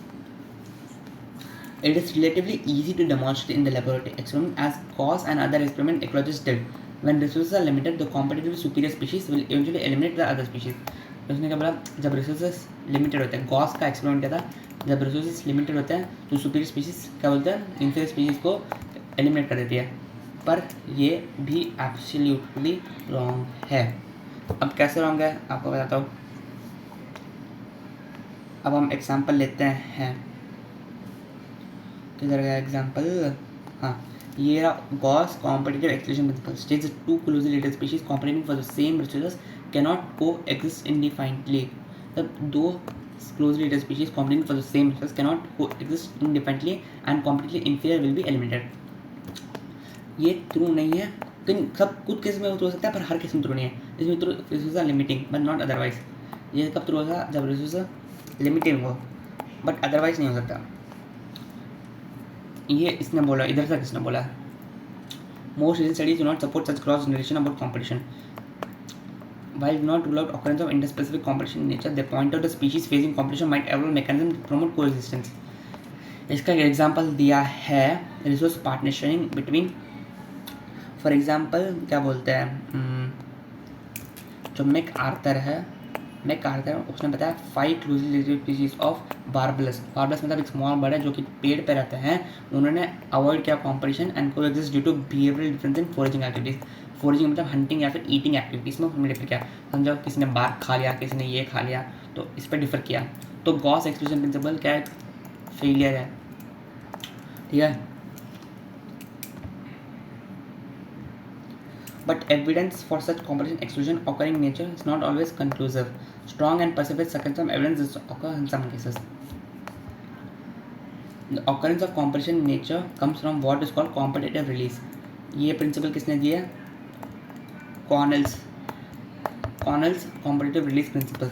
Speaker 1: It is relatively easy to demonstrate in the laboratory experiment as Gauss and other experiment ecologists did. When resources are limited, the competitively superior species will eventually eliminate the other species. उसने क्या बोला? जब रिसोर्सेज लिमिटेड होते हैं, गॉस का एक्सपेरिमेंट क्या था? जब रिसोर्सेज लिमिटेड होते हैं तो सुपीरियर स्पीशीज क्या बोलते हैं? इन्फीरियर स्पीशीज को एलिमिनेट कर देती है। पर ये भी एब्सोल्युटली रॉन्ग है। अब कैसे रॉन्ग है आपको बताता हूँ। अब हम एग्जाम्पल लेते हैं, किधर गया एग्जाम्पल? हाँ, ये रहा Gause competitive exclusion principle states two closely related species competing for the same resources cannot coexist indefinitely. तब दो closely related species competing for the same resource cannot coexist independently and competitively inferior will be eliminated. ये ट्रू नहीं है। लेकिन सब कुछ केस में ट्रू हो सकता है, पर हर केस में ट्रू नहीं है। इसमें true resource are limiting but not otherwise. ये कब ट्रू होगा? जब रिसोर्स लिमिटेड हो बट अदरवाइज नहीं हो सकता। ये इसने बोला, इधर से किसने बोला? Most reason studies do not support such cross generation about competition while do not rule out occurrence of interspecific competition in nature. They point out the species facing competition might evolve mechanism to promote coexistence. इसका एग्जाम्पल दिया है resource partnership between, for example क्या बोलते हैं, जो मैक आर्थर है उसने बताया 5 क्लोजली रिलेटेड स्पीशीज ऑफ बार्बलस मतलब एक स्मॉल बर्ड है जो कि पेड़ पे रहते हैं। उन्होंने अवॉइड किया competition and coexist due to behavioural difference in foraging activities. Foraging मतलब हंटिंग या फिर ईटिंग एक्टिविटीज़ में उन्होंने डिफर किया। समझो किसी ने बार्क खा लिया, किसी ने ये खा लिया, तो इस पर डिफर किया। तो गॉस एक्सक्लूजन प्रिंसिपल क्या है? फेलियर है, ठीक है। But evidence for such competition exclusion occurring in nature is not always conclusive. Strong and persistent circumstantial evidence is occur in some cases. The occurrence of competition in nature comes from what is called competitive release. ये प्रिंसिपल किसने दिया? कॉर्नेल्स कॉम्पिटिटिव रिलीज प्रिंसिपल।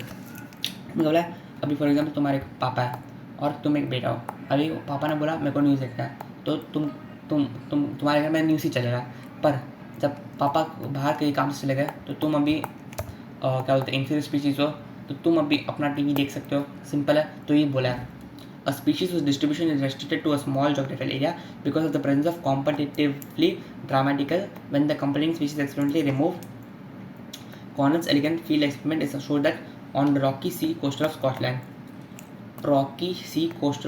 Speaker 1: बोला अभी फॉर एग्जाम्पल तुम्हारे पापा है और तुम एक बेटा हो। अभी पापा ने बोला मेरे को न्यूज़ देखना है, तो तुम्हारे घर में न्यूज़ ही चलेगा। पर जब पापा बाहर कहीं काम से चले गए तो तुम अभी क्या बोलते हैं इन्फीरियर स्पीशीज़ हो, तो तुम अभी अपना टीवी देख सकते हो। सिंपल है। तो ये बोला है a species whose distribution is restricted to a small geographical area because of the presence of competitively dramatical when the competing species experimentally removed. Cornell's elegant field experiment is showed that on the rocky sea coastal of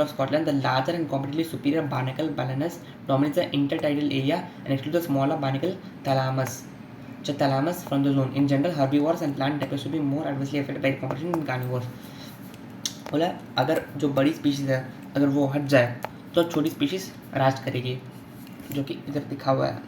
Speaker 1: Scotland, the larger and competitively superior barnacle Balanus dominates the intertidal area and excludes the smaller barnacle Thalamus from the zone. In general, herbivores and plant types will be more adversely affected by competition than carnivores. बोला अगर जो बड़ी स्पीशीज़ है अगर वो हट जाए तो छोटी स्पीशीज़ राज करेगी, जो कि इधर दिखा हुआ है।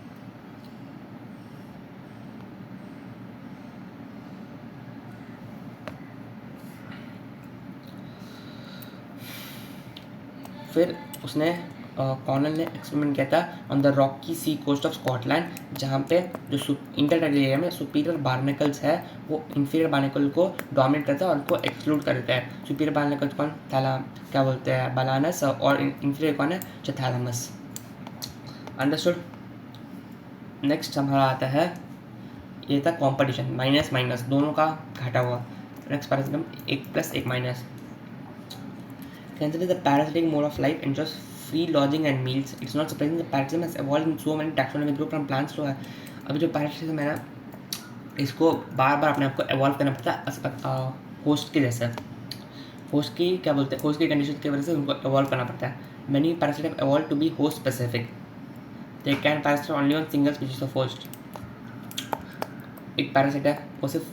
Speaker 1: फिर उसने कॉर्नल ने एक्सपेरिमेंट किया था on the rocky sea coast of Scotland, जहाँ पे जो इंटरटाइडल एरिया में सुपीरियर बार्नेकल्स है वो इंफीरियर बार्नेकल को डोमिनेट करता है और उनको एक्सक्लूड कर देता है। सुपीरियर बार्नेकल्स कौन? क्या बोलते हैं बालानस, और इंफीरियर कौन है? थैलामस। अंडरस्टूड। नेक्स्ट हमारा आता है, ये था कॉम्पिटिशन माइनस माइनस दोनों का घटा हुआ। Next पैरासिटम 1+1-। Consider the parasitic mode of life ensures free lodging and meals. It's not surprising that parasitism has evolved in so many taxonomic groups from plants to अभी जो parasitism है ना, इसको बार बार अपने आप को evolve करना पड़ता है होस्ट के जैसे। होस्ट की क्या बोलते हैं, होस्ट की कंडीशन की वजह से उनको evolve करना पड़ता है। Many parasites have evolved to be host specific. They can parasite only on single species of host. एक पैरासाइट है वो सिर्फ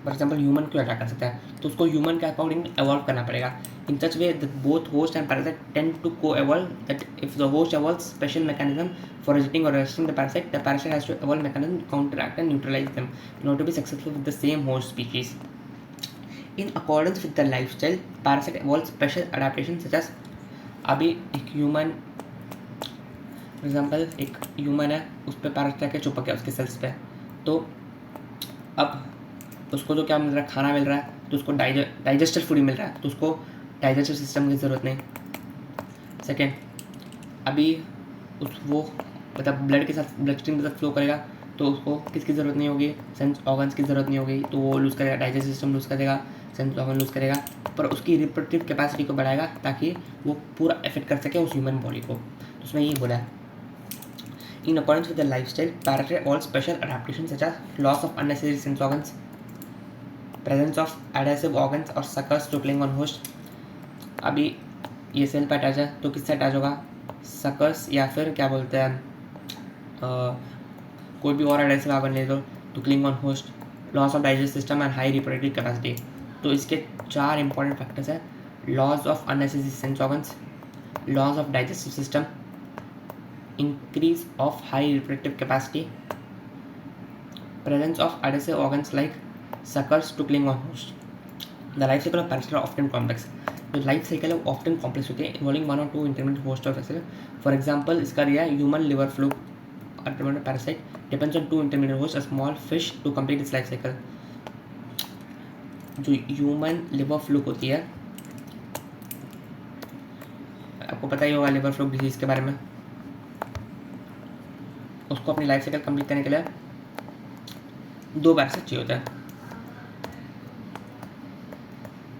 Speaker 1: फॉर एग्जाम्पल ह्यूमन को अटैक कर सकता है, तो उसको ह्यूमन के अकॉर्डिंग एवॉल्व करना पड़ेगा। In such way that both host and parasite tend to coevolve, that if the host evolve special mechanism for resisting और resisting the parasite has to evolve mechanism to counteract and neutralise them in order to be successful with the same host species. In accordance with the life style parasite evolve special adaptation such as, अभी एक ह्यूमन फॉर एग्जाम्पल एक ह्यूमन है, उस पर पैरासाइट आके चुपक गया उसके सेल्स पे, तो अब उसको जो क्या मिल रहा है, खाना मिल रहा है, तो उसको डाइजेस्टेड फूड मिल रहा है, तो उसको डाइजेस्टिव सिस्टम की ज़रूरत नहीं। सेकेंड, अभी वो मतलब ब्लड के साथ ब्लड स्ट्रीम के साथ फ्लो करेगा, तो उसको किसकी ज़रूरत नहीं होगी? सेंस ऑर्गन्स की ज़रूरत नहीं होगी, तो वो लूज़ करेगा, डाइजेस्टिव सिस्टम लूज़ करेगा, सेंस ऑर्गन लूज़ करेगा, पर उसकी रिप्रोडक्टिव कैपेसिटी को बढ़ाएगा ताकि वो पूरा इफेक्ट कर सके उस ह्यूमन बॉडी को। तो उसमें ये बोला है in accordance with the lifestyle, parasites all special adaptations such as loss of unnecessary sense organs, presence of adhesive organs और suckers to cling on host। अभी ये सेल पर अटैच है तो किससे अटैच होगा? सकर्स या फिर क्या बोलते हैं कोई भी और एडेसिव ऑर्गन ले लो to cling on host, loss of digest system and high reproductive capacity. तो इसके 4 इंपॉर्टेंट फैक्टर्स हैं: loss of unnecessary sense organs, loss of digestive system, increase of high reproductive capacity, presence of adhesive organs like suckers to cling on host. The life cycle of parasites are often complex. The life cycle of often complex होती है, involving 1 or 2 intermediate host of vessel. For example, इसका दिया human liver fluke, a parasite depends on 2 intermediate hosts, a small fish, to complete its life cycle. जो human liver fluke होती है, आपको पता ही होगा liver fluke disease के बारे में। उसको अपनी लाइफ साइकिल कंप्लीट करने के लिए 2 पैरासाइट चाहिए होता है।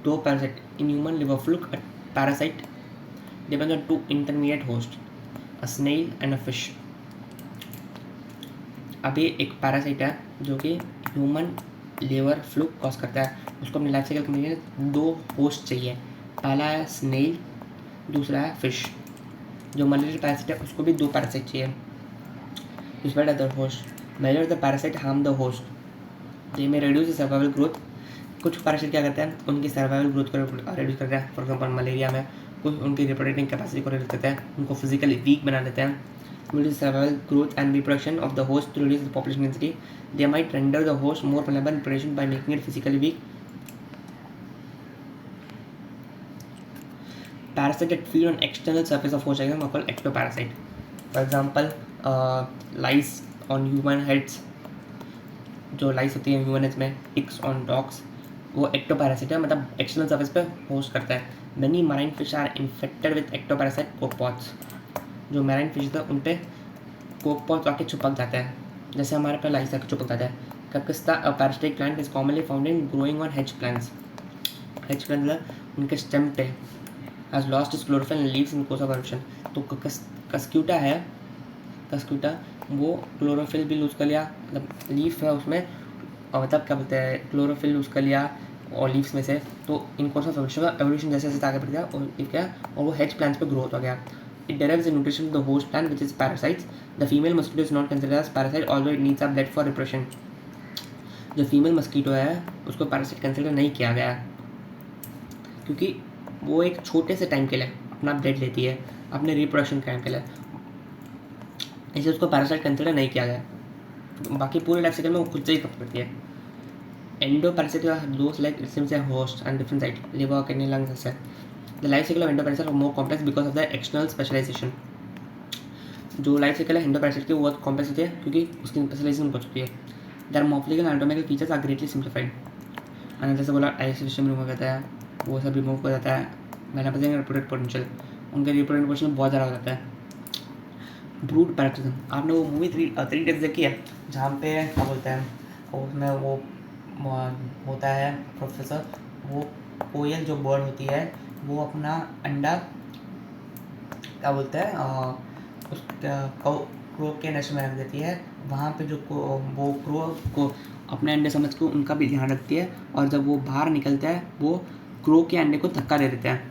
Speaker 1: 2 parasite in human liver fluke parasite depends on 2 intermediate host, a snail and a fish. अभी एक पैरासाइट है जो कि ह्यूमन लीवर फ्लू कॉज करता है। उसको अपनी लाइफ साइकिल में 2 होस्ट चाहिए। पहला है स्नेल, दूसरा है फिश। जो मलेरिया पैरासिट है उसको भी 2 पैरासाइट चाहिए। Despite other host, many of the parasite harm the host. They may reduce the survival growth. कुछ पैरासाइट क्या करते हैं, उनकी सर्वाइवल ग्रोथ को रिड्यूस करते हैं। फॉर एग्जाम्पल मलेरिया में कुछ उनकी रिप्रोडक्टिंग कैपेसिटी को रिड्यूस करते हैं, उनको फिजिकली वीक बना देते हैं। Reduce survival growth and reproduction of the host to reduce the population density. They might render the host more vulnerable in predation by making it physically weak. Parasites that feed on external surface of host are called ectoparasite. For example, lice on human heads, जो लाइस होती है ह्यूमन हेड्स में, टिक्स ऑन डॉग्स, वो एक्टोपैरासिट है, मतलब एक्सटर्नल सर्फेस पे होस्ट करता है। Many marine fish are infected with ectoparasite copepods. जो मैराइन फिश है उन पे कोकपॉट्स आके चिपक जाते हैं, जैसे हमारे पे लाइस आके चिपक जाता है। Cuscuta a parasitic plant is commonly found in growing on hedge plants. Hedge plant मतलब उनके स्टेम पे has lost its chlorophyll and leaves in course of evolution. तो कस्क्यूटा है, कस्क्यूटा वो क्लोरोफिल भी लूज़ कर लिया, मतलब लीफ है उसमें, और मतलब क्या बोलते हैं, क्लोरोफिल लूज़ कर लिया और लीव्स में से। तो इन कोर्स ऑफ एवोल्यूशन जैसे जैसे आगे बढ़ गया और क्या, और वो हेज प्लांट्स पे ग्रोथ हो गया। It derives the nutrition of the host plant, which is parasites. The female mosquito is not considered as parasite, although it needs a blood for reproduction. जो फीमेल मस्कीटो है उसको पैरासाइट कंसिडर नहीं किया गया है, क्योंकि वो एक छोटे से टाइम के लिए अपना ब्लड लेती है अपने रिप्रोडक्शन टाइम के लिए, इसे उसको पैरासाइट कंसिडर नहीं किया गया। बाकी पूरे लाइफ साइकिल में वो खुद से ही खत्म करती है। Endoparasite those like seems host and different site, liver, kidney, lungs है। The life cycle of endoparasite are more complex because of the external specialisation. जो लाइफ साइकिल है एंडोपैरासाइट की वो बहुत कॉम्प्लेक्स होती है क्योंकि उसकी स्पेशलाइजेशन बहुत होती है। Their morphological and anatomical features are greatly simplified. मैंने जैसे बोला आइसोलेशन रिमूव करता है, वो सब रिमूव हो जाता है। मैंने बताया रिप्रोडक्टिव पोटेंशियल, उनके रिप्रोडक्टिव पोटेंशियल बहुत ज़्यादा हो जाता है। ब्रूड पैरासिटिज्म, आपने वो मूवी थ्री डेज देखी है जहाँ पे क्या बोलते हैं, उसमें वो होता है प्रोफेसर, वो कोयल जो बर्ड होती है वो अपना अंडा क्या बोलते हैं उस क्रो के नेस्ट में रख देती है। वहाँ पे जो वो क्रो को अपने अंडे समझ के उनका भी ध्यान रखती है, और जब वो बाहर निकलता है वो क्रो के अंडे को धक्का दे देते हैं।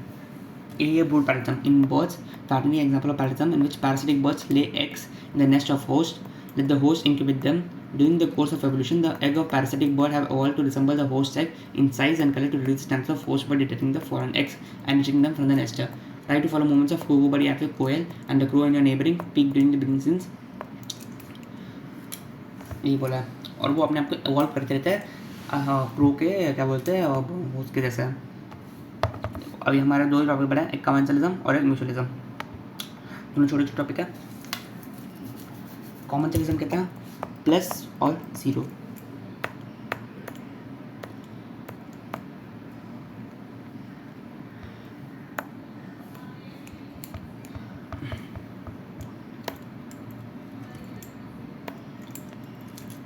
Speaker 1: ये brood parasitism in birds, fattening example of parasitism in which parasitic birds lay eggs in the nest of host, let the host incubate them. During the course of evolution, the egg of parasitic bird have evolved to resemble the host egg in size and color to reduce the chance of host bird detecting the foreign eggs and reaching them from the nester. Try to follow movements of Kuku buddy at the koel and the crow in your neighboring peak during the breeding seasons. यही बोला है, और वो अपने आप को evolve करते रहते हैं क्रो के क्या बोलते हैं उसके जैसे। अभी हमारे 2 टॉपिक बने, एक कमेंसलिज्म और एक म्यूचुअलिज्म। दोनों छोटे छोटे टॉपिक है। कॉमेंसलिज्म कहते हैं प्लस और zero.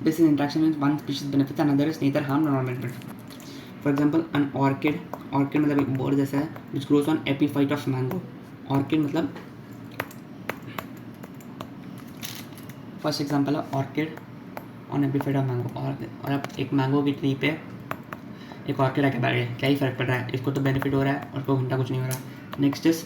Speaker 1: This is interaction means one species benefits and another is neither harm nor benefit. For example, an orchid मतलब एक बर्ड जैसा है which grows on epiphyte of mango. Orchid मतलब फर्स्ट एग्जाम्पल है orchid on epiphyte of mango. और अब एक मैंगो की ट्री पे एक ऑर्किड आके बैठ गया, क्या ही फ़र्क पड़ रहा है, इसको तो बेनिफिट हो रहा है और उसको घंटा कुछ नहीं हो रहा। Next is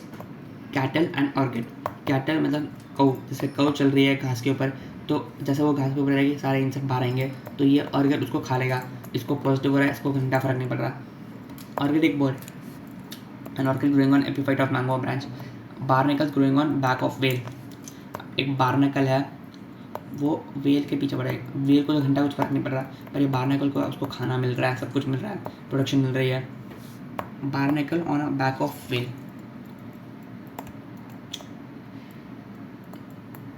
Speaker 1: cattle and orchid. Cattle मतलब कऊ, जैसे कऊ चल रही है घास के ऊपर, तो जैसे वो घास के ऊपर रहेगी सारे इंसेक्ट बाहर आएंगे, तो ये ऑर्किड उसको खा लेगा, इसको पॉजिटिव हो रहा है, इसको घंटा फ़र्क नहीं पड़ रहा। ऑर्किड एक bird, an orchid growing on epiphyte of mango branch. Barnacle growing on back of whale. एक बारनेकल है वो वेल के पीछे बढ़ेगा, वेल को तो घंटा कुछ फर्क नहीं पड़ रहा, पर ये बारनेकल को उसको खाना मिल रहा है, सब कुछ मिल रहा है, प्रोडक्शन मिल रही है। Barnacle on a back of whale.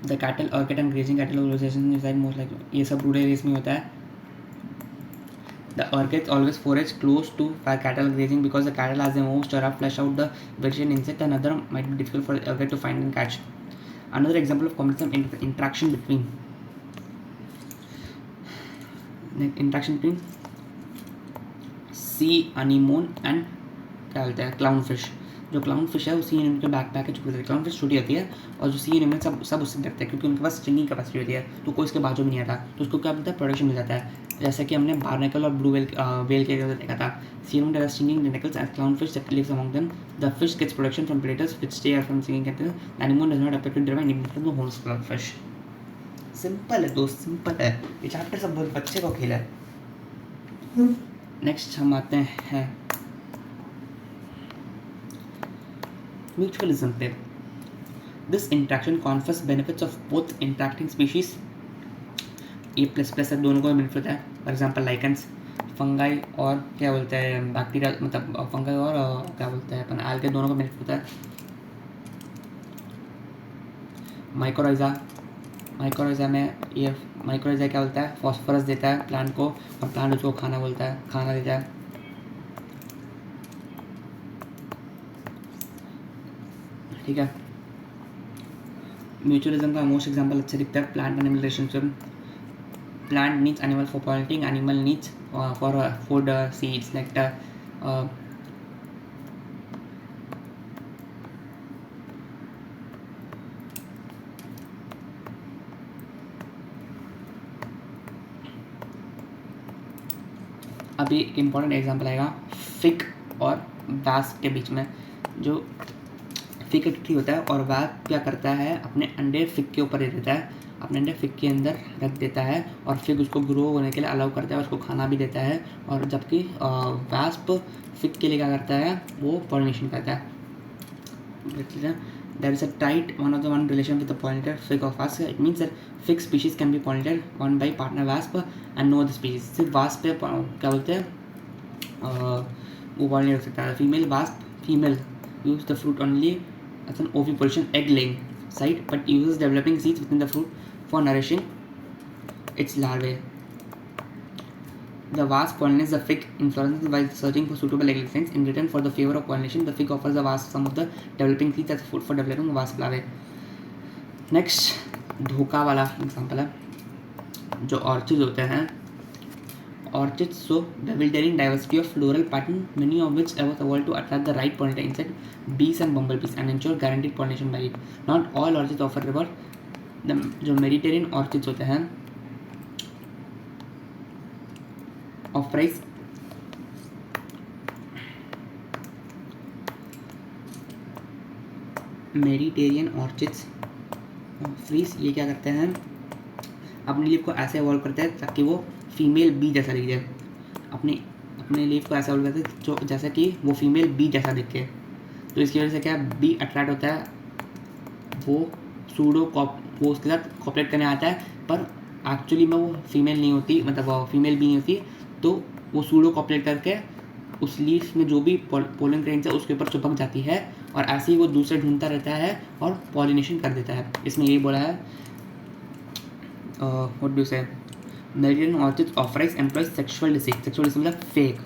Speaker 1: The cattle orchid and grazing cattle organisation is most like, ये सब रूरल एरियाज में होता है। The orchids always forage close to cattle grazing because the cattle has the most rough flash out the vegetarian insect and other might be difficult for orchid to find and catch. Another example of communism interaction between sea anemone and क्या बोलते हैं क्लाउन फिश। जो क्लाउन फिश है उसी एनिमल के बैकपैक है, जो क्लाउन फिश छोटी होती है और जो सी एनिमल सब उससे डरते हैं क्योंकि उनके पास स्ट्रिंगिंग कैपेसिटी होती है, तो कोई इसके बाजू में नहीं आता, तो उसको क्या बोलता है, प्रोटेक्शन मिल जाता है। जैसे कि हमने बार्नेकल और ब्लू वेल के देखा था, sea animal that are stinging tentacles and clown fish that lives among them, the fish gets protection from predators which stay away from stinging tentacles, the animal does not appear to drive any from the holes clown fish. Simple है दोस्त, सिंपल है, ये चैप्टर सब बहुत बच्चे को खेला है। नेक्स्ट हम आते हैं म्यूचुअलिज्म पे। This interaction confers benefits of both interacting species, A plus plus है, दोनों को बेनिफिट होता है। फॉर एग्जाम्पल लाइकन्स, फंगाई और क्या बोलते हैं बैक्टीरिया, मतलब फंगाई और क्या बोलते हैं अपन आल्गे, दोनों को बेनिफिट होता है। माइक्रोराइजा में ये माइक्रोराइजा क्या बोलता है, फॉस्फोरस देता है प्लांट को और प्लांट उसको खाना देता है। ठीक है, म्यूचुअलिज्म का मोस्ट एग्जांपल अच्छा दिखता है plant animal relationship. Plant needs animal for pollinating, animal needs for food, seeds, nectar. अभी एक इम्पॉर्टेंट एग्जांपल आएगा फिग और वास्प के बीच में। जो फिग एक ट्री होता है और वास्प क्या करता है, अपने अंडे फिग के ऊपर दे देता है, अपने अंडे फिग के अंदर रख देता है और फिग उसको ग्रो होने के लिए अलाउ करता है, उसको खाना भी देता है। और जबकि वास्प फिग के लिए क्या करता है, वो पॉलिनेशन करता है। There is a tight one-on-one relation with the pollinator fig of wasp. It means that fig species can be pollinated one by partner wasp and no other species. सिर्फ wasp पे क्या बोलते हैं, वो pollinate हो सकता है। Female use the fruit only as an ovulation egg laying site, but uses developing seeds within the fruit for nourishing its larvae. The wasp pollinates the fig inflorescence while searching for suitable egg lines. In return for the favor of pollination, the fig offers the wasp some of the developing seeds as food for developing wasp larvae. Next, धोखा वाला एग्जाम्पल है, जो ऑर्चिड्स होते हैं। Orchids show bewildering diversity of floral pattern, many of which have evolved to attract the right pollinator insect, bees and bumblebees, and ensure guaranteed pollination by it. Not all orchids offer reward. जो मेडिटेरियन ऑर्चिड्स होते हैं of price Mediterranean orchids freeze, ये क्या करते हैं, अपने लीफ को ऐसे इवॉल्व करते हैं ताकि वो फीमेल बी जैसा दिख जाए। अपने लीफ को ऐसा इवॉल्व करते हैं जो जैसा कि वो फीमेल बी जैसा दिखे। तो इसकी वजह से क्या बी अट्रैक्ट होता है, वो उसके साथ कॉपरेट करने आता है, पर एक्चुअली में वो फीमेल नहीं होती, मतलब वो फीमेल बी नहीं होती। तो वो सूडो कॉपरेट करके उस लीफ में जो भी पोलन ग्रेन्स है उसके ऊपर चिपक जाती है और ऐसे ही वो दूसरे ढूंढता रहता है और पॉलिनेशन कर देता है। इसमें यही बोला है, what do say, Mediterranean orchids Ophrys employs sexual deceit मतलब fake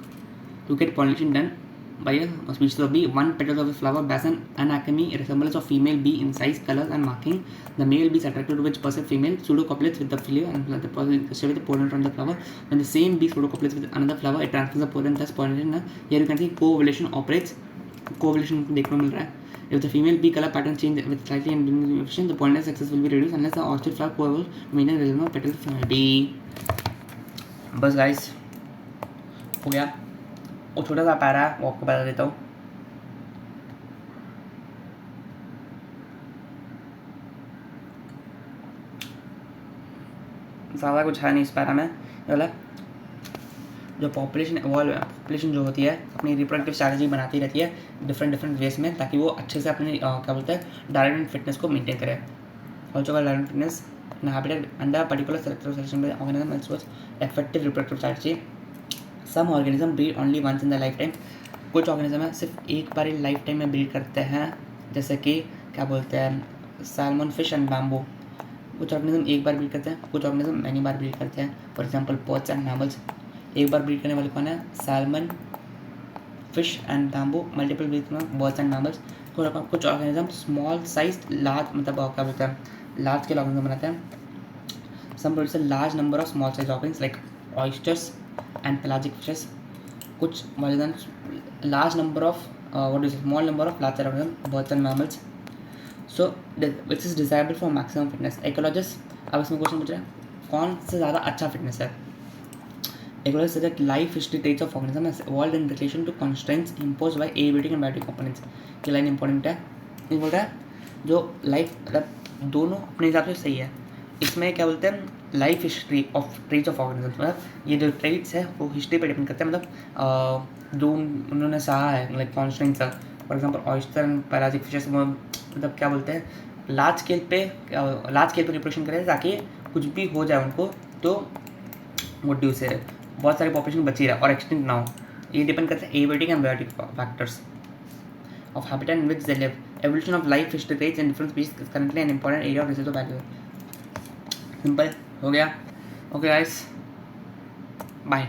Speaker 1: to get pollination done by a species of bee. One petal of a flower bears an anatomy resemblance of female bee in size, colors, and marking. The male bee is attracted to which possess female pseudocopulates with the fleur and the share with the pollen from the flower. When the same bee pseudocopulates with another flower, it transfers the pollen, thus pollination. Here you can see co-ovulation operates. Co-ovulation देखने को मिल रहा है. If the female bee color pattern change with slightly and the pollen success will be reduced unless the orchid flower co-ovulates to maintain the rhythm of petal female bee. बस guys हो गया, वो छोटा सा पैरा है वो आपको बता देता हूँ। ज़्यादा कुछ है नहीं इस पैरा में। बोला जो पॉपुलेशन जो होती है अपनी रिप्रोडक्टिव स्ट्रैटेजी बनाती रहती है डिफरेंट वेज में, ताकि वो अच्छे से अपने क्या बोलते हैं डायरेक्ट एंड फिटनेस को मेंटेन करे। Also direct and fitness in habitat under particular selection organism also effective reproductive strategy. Some organism breed only once in the life time. कुछ ऑर्गेनिज्म है सिर्फ एक बार ही लाइफ टाइम में ब्रीड करते हैं, जैसे कि क्या बोलते हैं सैल्मन फिश एंड बैम्बू। कुछ ऑर्गेनिज्म एक बार ब्रीड करते हैं, कुछ ऑर्गेनिज्म मैनी बार ब्रीड करते हैं। For example birds and mammals. एक बार ब्रीड करने वाले कौन है, salmon fish and bamboo. Multiple breed में बर्ड्स एंड मैमल्स। कुछ ऑर्गेनिज्म स्मॉल साइज लार्ज मतलब क्या बोलते हैं लार्ज स्केल ऑर्गेनिज्म बनाते हैं। Some produce a large number of small size organism like oysters and pelagic fishes. कुछ large number of what is a small number of larger organisms, birds and mammals. So which is desirable for maximum fitness. Ecologist अब इसमें क्वेश्चन पूछ रहा है कौन से ज़्यादा अच्छा फिटनेस है. Ecologist said that life history traits of organism has evolved in relation to constraints imposed by abiotic and biotic components. ये लाइन इंपॉर्टेंट है. ये बोल रहा है जो लाइफ मतलब दोनों अपने हिसाब से सही है. इसमें क्या बोलते हैं life history of traits of organism, मतलब ये जो ट्रेट्स है वो हिस्ट्री पे डिपेंड करते हैं, मतलब जो उन्होंने सहा है लाइक कॉन्स्टेंट्स है. For example oyster and pelagic fishes मतलब क्या बोलते हैं लार्ज स्केल पे रिप्रोडक्शन करें ताकि कुछ भी हो जाए उनको तो वो ड्यूस है बहुत सारी पॉपुलेशन बची रहे और एक्सटिंक्ट ना हो. ये डिपेंड करता है abiotic and biotic factors of habitat in which they live. Evolution of life history traits in different species is currently an important area of research of value. Simple हो गया. Okay guys, bye.